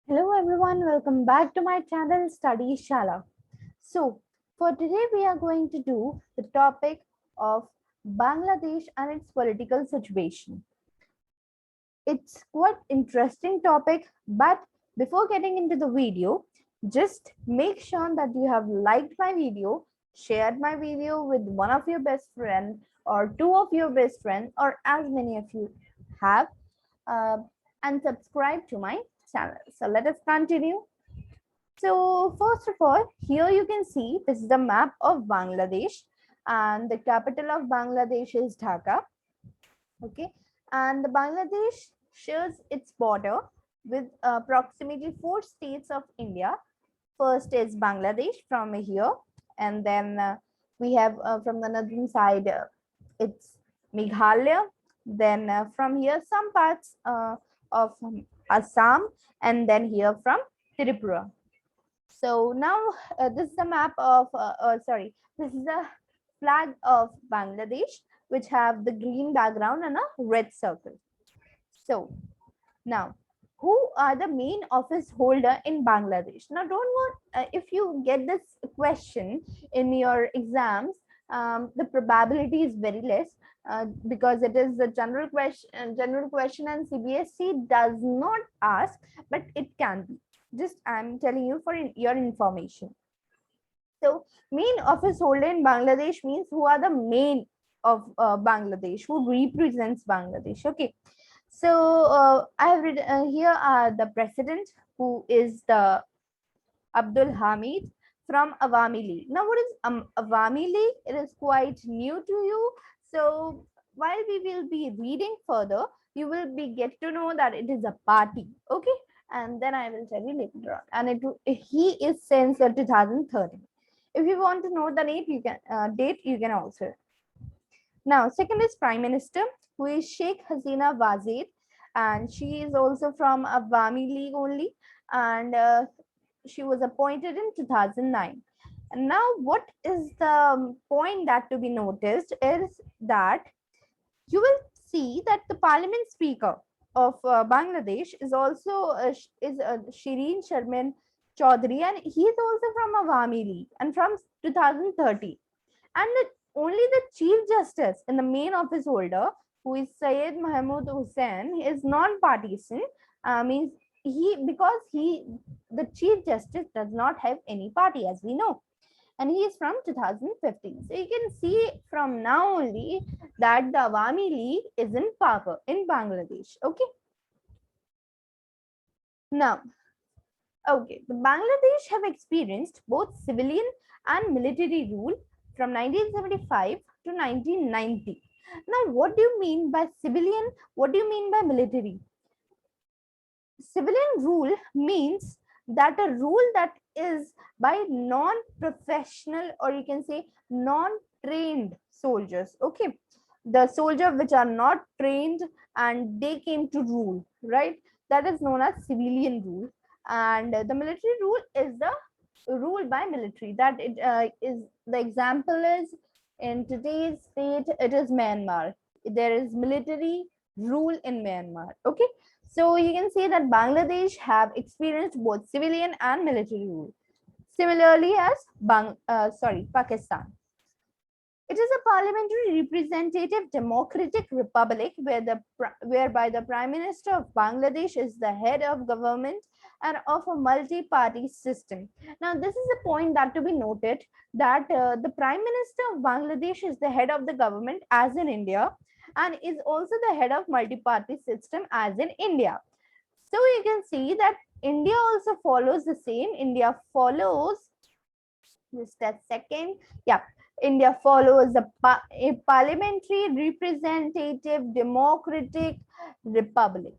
Hello everyone, welcome back to my channel Study Shala. So, for today we are going to do the topic of Bangladesh and its political situation. It's quite interesting topic, but before getting into the video, just make sure that you have liked my video, shared my video with one of your best friends or two of your best friends or as many of you have, uh, and subscribe to my channel. So let us continue. So first of all, here you can see this is the map of Bangladesh, and the capital of Bangladesh is Dhaka. Okay, and the Bangladesh shares its border with approximately 4 states of India. First is Bangladesh from here, and then we have from the northern side it's Meghalaya. Then from here some parts of Assam, and then here from Tripura. So now this is the map of, this is the flag of Bangladesh, which have the green background and a red circle. So now, who are the main office holder in Bangladesh? Now, don't want if you get this question in your exams, the probability is very less because it is a general question. General question, and CBSE does not ask, but it can be. Just I'm telling you for your information. So, main office holder in Bangladesh means who are the main of Bangladesh, who represents Bangladesh. Okay. So I have read here are the president, who is the Abdul Hamid from Awami League. Now, what is Awami League? It is quite new to you. So while we will be reading further, you will be get to know that it is a party. Okay, and then I will tell you later on. And he is since 2013. If you want to know the date, you can also. Now, second is Prime Minister, who is Sheikh Hasina Wazir, and she is also from Awami League only, and she was appointed in 2009. And now, what is the point that to be noticed is that you will see that the Parliament Speaker of Bangladesh is also Shireen Sharmin Chaudhary, and he is also from Awami League and from 2030. And only the Chief Justice in the main office holder, who is Syed Mahmood Hussain, is non-partisan. Means the Chief Justice does not have any party, as we know, and he is from 2015. So you can see from now only that the Awami League is in power in Bangladesh. Okay. Now, okay, the Bangladesh have experienced both civilian and military rule from 1975 to 1990. Now, what do you mean by civilian? What do you mean by military? Civilian rule means that a rule that is by non-professional, or you can say non-trained soldiers. Okay, the soldiers which are not trained and they came to rule, right? That is known as civilian rule, and the military rule is the rule by military. That it is the example is in today's state, it is Myanmar. There is military rule in Myanmar. Okay, so you can see that Bangladesh have experienced both civilian and military rule. Similarly, as Pakistan. It is a parliamentary representative democratic republic whereby the Prime Minister of Bangladesh is the head of government and of a multi-party system. Now, this is a point that to be noted that the Prime Minister of Bangladesh is the head of the government as in India, and is also the head of multi-party system as in India. So you can see that India also follows the same. India follows, just a second. Yeah, India follows a parliamentary representative democratic republic.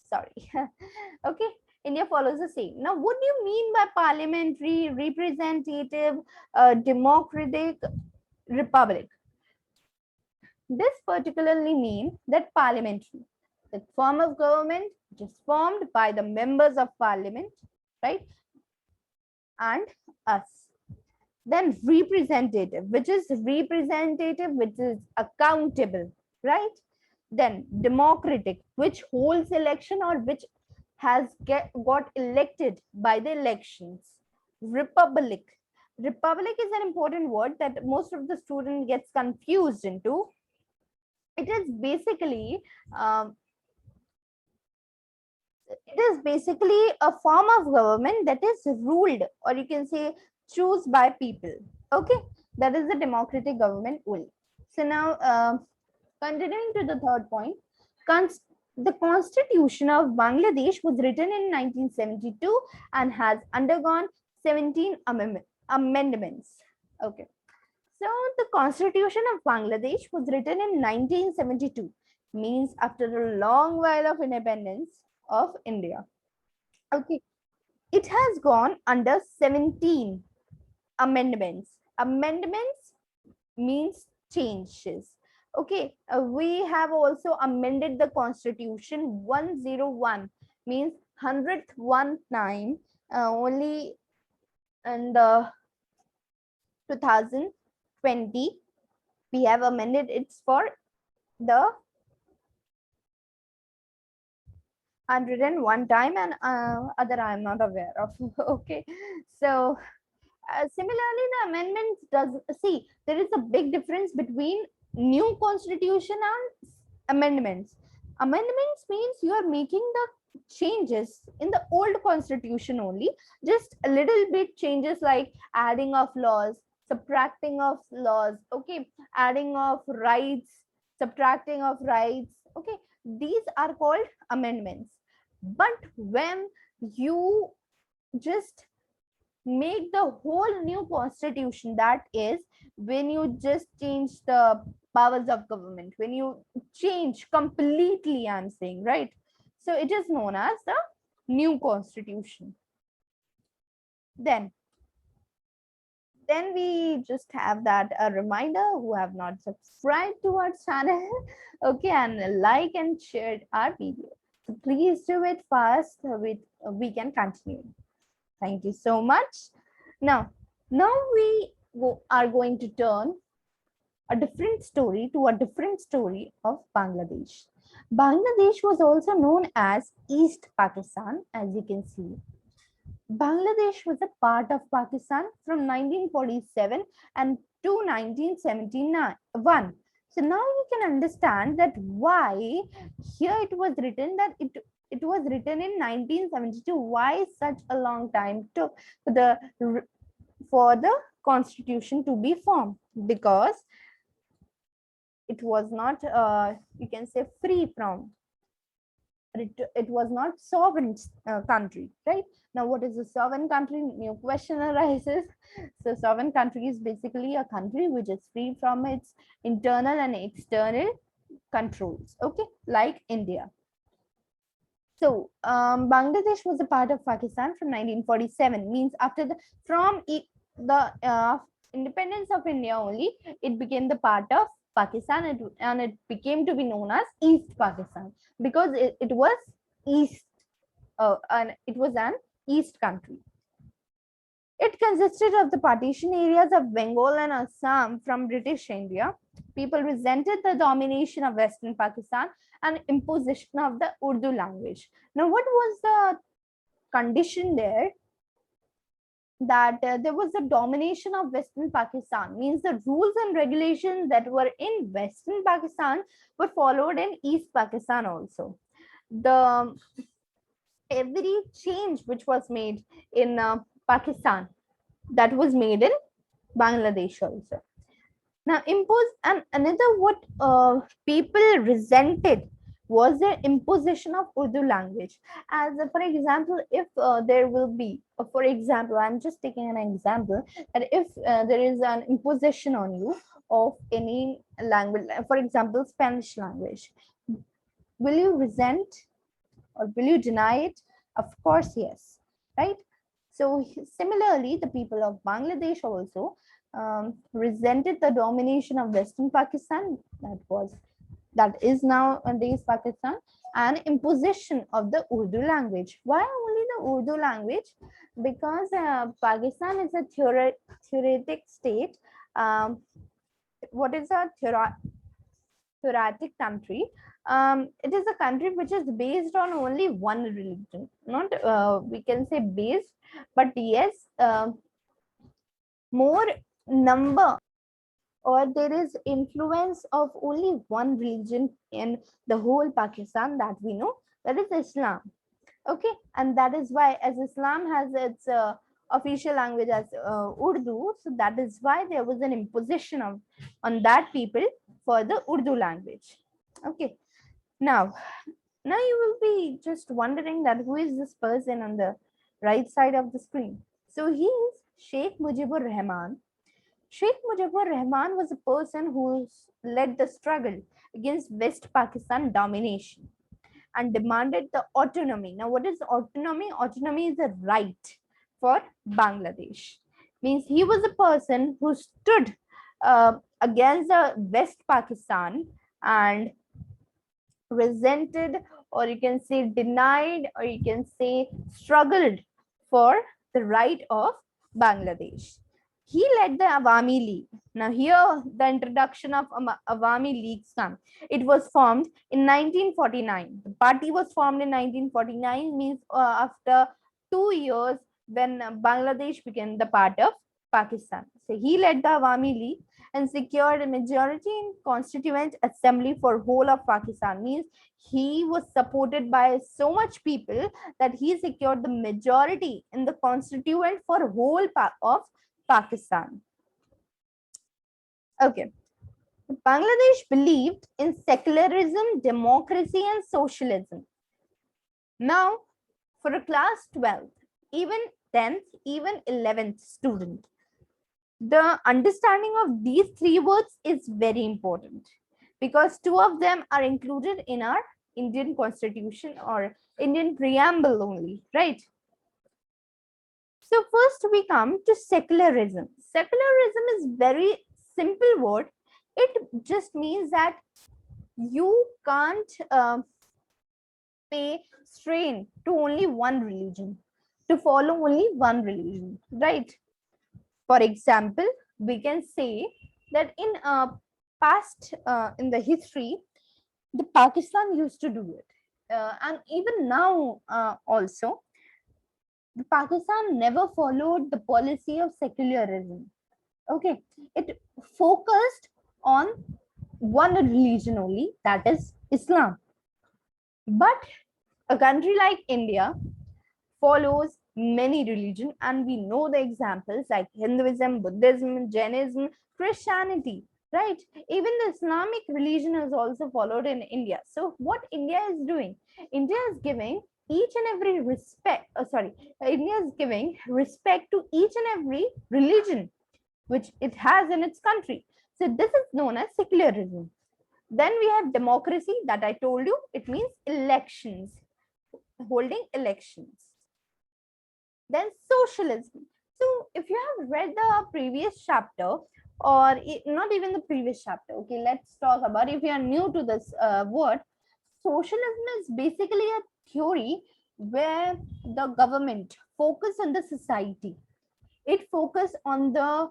Sorry. Okay. India follows the same. Now, what do you mean by parliamentary representative democratic republic? This particularly means that parliamentary, the form of government which is formed by the members of parliament, right, and us. Then representative, which is accountable, right? Then democratic, which holds election or which got elected by the elections. Republic. Republic is an important word that most of the student gets confused into. It is basically um, a form of government that is ruled, or you can say choose by people. Okay, that is the democratic government only. So now, continuing to the third point, the Constitution of Bangladesh was written in 1972 and has undergone 17 amendments. Okay, so the Constitution of Bangladesh was written in 1972, means after a long while of independence of India. Okay, it has gone under 17 amendments. Amendments means changes. Okay, we have also amended the Constitution 101, means 100th one time, only in the 2020. We have amended it for the 101 time, and other I am not aware of. Okay, so similarly, the amendments does see there is a big difference between new constitution and amendments. Amendments means you are making the changes in the old constitution only, just a little bit changes like adding of laws, subtracting of laws, okay, adding of rights, subtracting of rights, okay, these are called amendments. But when you just make the whole new constitution, that is when you just change the powers of government, when you change completely, I'm saying, right? So it is known as the new constitution. Then we just have that a reminder who have not subscribed to our channel, okay, and like and share our video, so please do it fast with we can continue. Thank you so much. Now we are going to turn a different story to a different story of Bangladesh. Bangladesh was also known as East Pakistan, as you can see. Bangladesh was a part of Pakistan from 1947 and to 1971. So now you can understand that why here it was written that it was written in 1972. Why such a long time took for the constitution to be formed? Because it was not, you can say, free from, it was not sovereign country, right? Now what is a sovereign country? New question arises. So sovereign country is basically a country which is free from its internal and external controls, okay, like India. So Bangladesh was a part of Pakistan from 1947, means after the independence of India only, it became the part of Pakistan, and it became to be known as East Pakistan because it was east, and it was an east country. It consisted of the partition areas of Bengal and Assam from British India. People resented the domination of Western Pakistan and imposition of the Urdu language. Now, what was the condition there? That there was a domination of Western Pakistan, means the rules and regulations that were in Western Pakistan were followed in East Pakistan also. The every change which was made in Pakistan, that was made in Bangladesh also. Now, and another what people resented was the imposition of Urdu language. As for example, if there will be, for example, I'm just taking an example, that if there is an imposition on you of any language, for example, Spanish language, will you resent or will you deny it? Of course, yes, right? So similarly, the people of Bangladesh also resented the domination of Western Pakistan, that is nowadays Pakistan, and imposition of the Urdu language. Why only the Urdu language? Because Pakistan is a theoretic state. What is a theoretic country? It is a country which is based on only one religion, not we can say based, but yes, more number, or there is influence of only one religion in the whole Pakistan that we know, that is Islam. Okay, and that is why, as Islam has its official language as Urdu, so that is why there was an imposition of on that people for the Urdu language. Okay, now you will be just wondering that who is this person on the right side of the screen. So he is Sheikh Mujibur Rahman. Sheikh Mujibur Rahman was a person who led the struggle against West Pakistan domination and demanded the autonomy. Now, what is autonomy? Autonomy is a right for Bangladesh. Means he was a person who stood against the West Pakistan and resented, or you can say denied, or you can say struggled for the right of Bangladesh. He led the Awami League. Now here the introduction of Awami Leagues come. It was formed in 1949. The party was formed in 1949, means after 2 years when Bangladesh became the part of Pakistan. So he led the Awami League and secured a majority in constituent assembly for whole of Pakistan. Means he was supported by so much people that he secured the majority in the constituent for whole of Pakistan. Okay. Bangladesh believed in secularism, democracy, and socialism. Now, for a class 12th, even 10th, even 11th student, the understanding of these three words is very important because two of them are included in our Indian Constitution or Indian preamble only, right? So first we come to secularism. Secularism is very simple word. It just means that you can't pay strain to only one religion, to follow only one religion, right? For example, we can say that in past, in the history, the Pakistan used to do it. And even now also, the Pakistan never followed the policy of secularism. Okay, it focused on one religion only, that is Islam. But a country like India follows many religions, and we know the examples like Hinduism, Buddhism, Jainism, Christianity, right? Even the Islamic religion is also followed in India. So what India is doing, India is giving each and every respect, India is giving respect to each and every religion which it has in its country. So this is known as secularism. Then we have democracy, that I told you, it means elections, holding elections. Then socialism. So if you have read the previous chapter, or not even the previous chapter, okay, let's talk about, if you are new to this word, socialism is basically a theory where the government focus on the society. It focus on the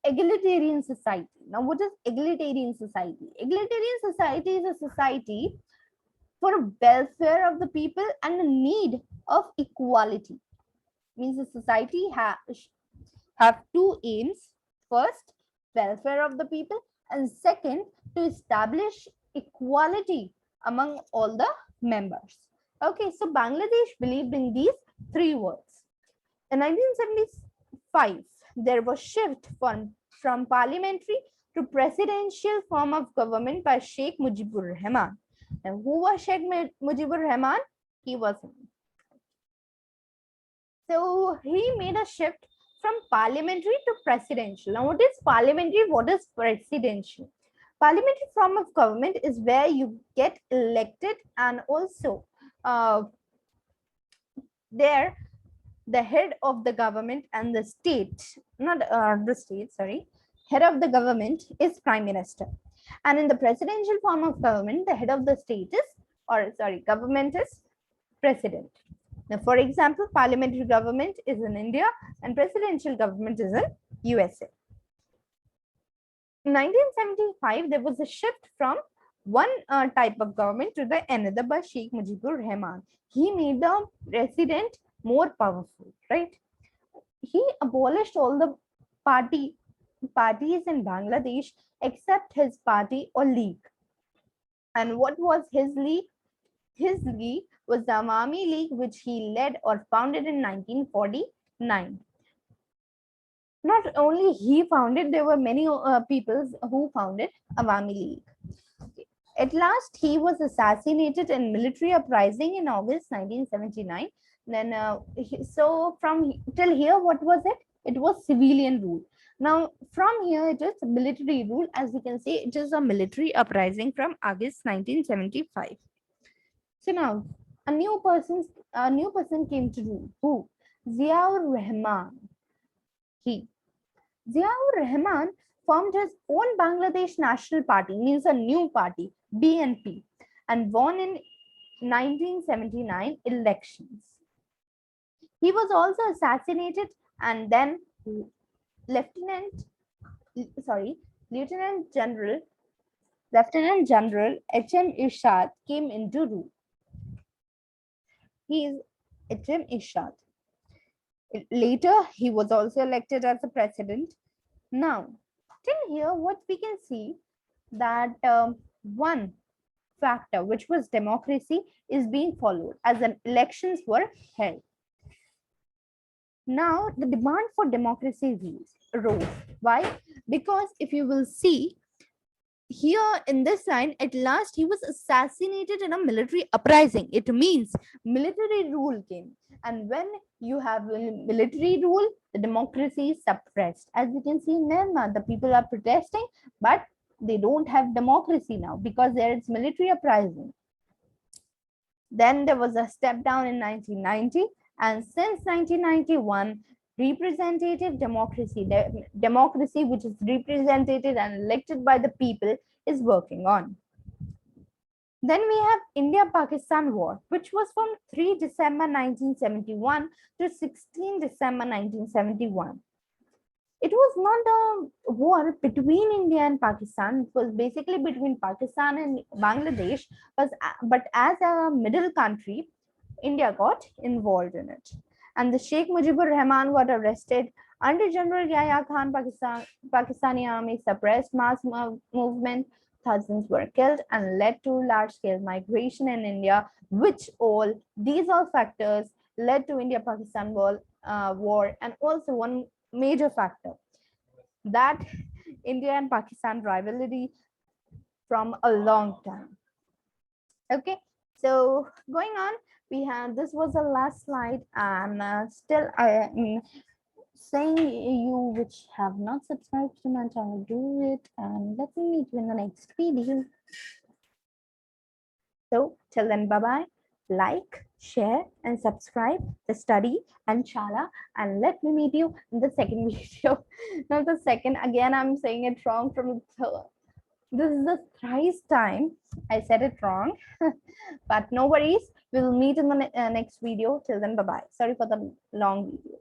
egalitarian society. Now, what is egalitarian society? Egalitarian society is a society for welfare of the people and the need of equality. Means the society have two aims. First, welfare of the people, and second, to establish equality among all the members. Okay, so Bangladesh believed in these three words. In 1975, there was shift from parliamentary to presidential form of government by Sheikh Mujibur Rahman. And who was Sheikh Mujibur Rahman? He was So he made a shift from parliamentary to presidential. Now, what is parliamentary? What is presidential? Parliamentary form of government is where you get elected, and also there the head of the government and the state, not the state, sorry, head of the government is prime minister. And in the presidential form of government, the head of the state is, government is president. Now, for example, parliamentary government is in India and presidential government is in USA. In 1975, there was a shift from one type of government to the another by Sheikh Mujibur Rahman. He made the president more powerful, right? He abolished all the parties in Bangladesh except his party or league. And what was his league? His league was the Awami League, which he led or founded in 1949. Not only he founded, there were many people who founded Awami League. At last, he was assassinated in military uprising in August 1979. Then, so from till here, what was it? It was civilian rule. Now, from here, it is military rule. As you can see, it is a military uprising from August 1975. So now, a new person came to rule. Who? Ziaur Rahman. He. Ziaur Rahman formed his own Bangladesh National Party, means a new party, BNP, and won in 1979 elections. He was also assassinated, and then Lieutenant General H.M. Irshad came into rule. He is H.M. Irshad. Later, he was also elected as the president. Now, till here, what we can see that one factor, which was democracy, is being followed as an elections were held. Now, the demand for democracy rose. Why? Because if you will see here in this line, at last he was assassinated in a military uprising. It means military rule came. And when you have military rule, the democracy is suppressed. As you can see in Myanmar, the people are protesting, but they don't have democracy now because there is military uprising. Then there was a step down in 1990, and since 1991, representative democracy, democracy which is represented and elected by the people, is working on. Then we have India-Pakistan War, which was from 3 December 1971 to 16 December 1971. It was not a war between India and Pakistan. It was basically between Pakistan and Bangladesh, but as a middle country, India got involved in it. And the Sheikh Mujibur Rahman got arrested. Under General Yahya Khan, Pakistani army suppressed mass movement. Thousands were killed and led to large-scale migration in India, which these all factors led to India-Pakistan war. And also one major factor, that India and Pakistan rivalry from a long time. Okay, so going on, this was the last slide, and still I am saying you which have not subscribed to my channel, do it, and let me meet you in the next video. So till then, bye bye. Like, share, and subscribe the study and Shala, and let me meet you in the second video. Not the second, again I'm saying it wrong from the this is the thrice time I said it wrong. But no worries, we will meet in the next video. Till then, bye bye. Sorry for the long video.